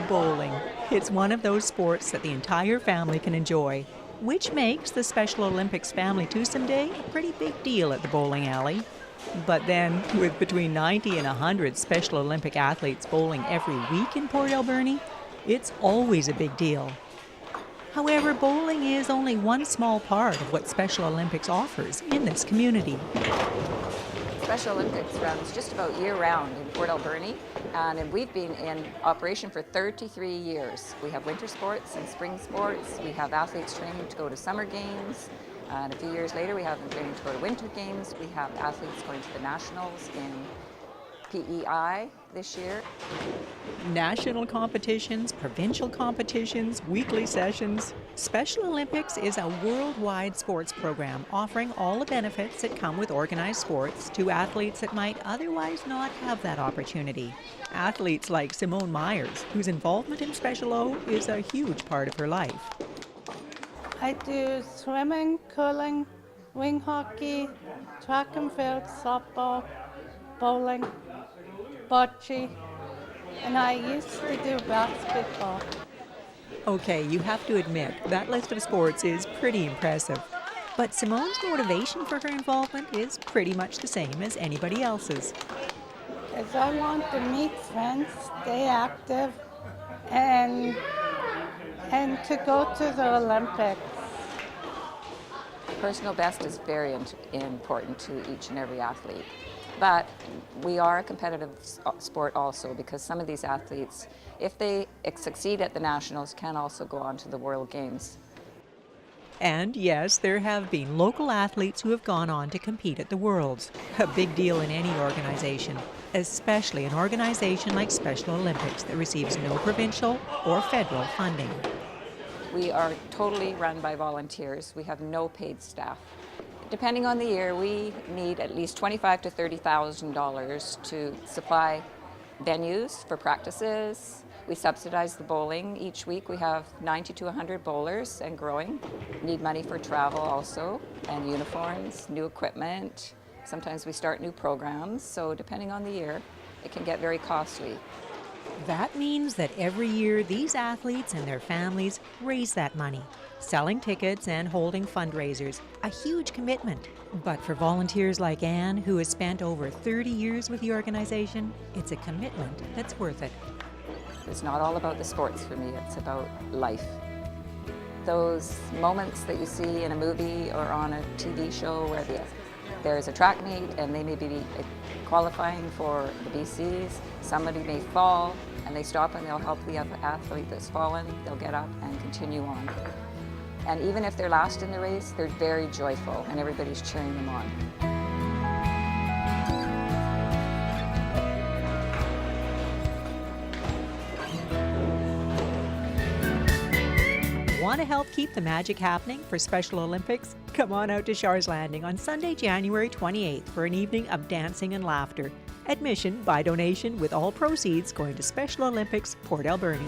Bowling. It's one of those sports that the entire family can enjoy, which makes the Special Olympics Family Twosome Day a pretty big deal at the bowling alley. But then, with between 90 and 100 Special Olympic athletes bowling every week in Port Alberni, it's always a big deal. However, bowling is only one small part of what Special Olympics offers in this community. Special Olympics runs just about year-round in Port Alberni, and we've been in operation for 33 years. We have winter sports and spring sports. We have athletes training to go to summer games, and a few years later we have them training to go to winter games. We have athletes going to the nationals in PEI this year. National competitions, provincial competitions, weekly sessions. Special Olympics is a worldwide sports program offering all the benefits that come with organized sports to athletes that might otherwise not have that opportunity. Athletes like Simone Myers, whose involvement in Special O is a huge part of her life. I do swimming, curling, wing hockey, track and field, softball, bowling, bocce, and I used to do basketball. Okay, you have to admit, that list of sports is pretty impressive. But Simone's motivation for her involvement is pretty much the same as anybody else's. Because I want to meet friends, stay active, and to go to the Olympics. Personal best is very important to each and every athlete. But we are a competitive sport also, because some of these athletes, if they succeed at the nationals, can also go on to the World Games. And yes, there have been local athletes who have gone on to compete at the Worlds. A big deal in any organization, especially an organization like Special Olympics that receives no provincial or federal funding. We are totally run by volunteers. We have no paid staff. Depending on the year, we need at least $25,000 to $30,000 to supply venues for practices. We subsidize the bowling. Each week we have 90 to 100 bowlers and growing. Need money for travel also, and uniforms, new equipment. Sometimes we start new programs, so depending on the year, it can get very costly. That means that every year these athletes and their families raise that money, selling tickets and holding fundraisers, a huge commitment. But for volunteers like Anne, who has spent over 30 years with the organization, it's a commitment that's worth it. It's not all about the sports for me, it's about life. Those moments that you see in a movie or on a TV show where there's a track meet and they may be qualifying for the BCs, somebody may fall and they stop and they'll help the other athlete that's fallen, they'll get up and continue on. And even if they're last in the race, they're very joyful and everybody's cheering them on. Want to help keep the magic happening for Special Olympics? Come on out to Shars Landing on Sunday, January 28th for an evening of dancing and laughter. Admission by donation, with all proceeds going to Special Olympics Port Alberni.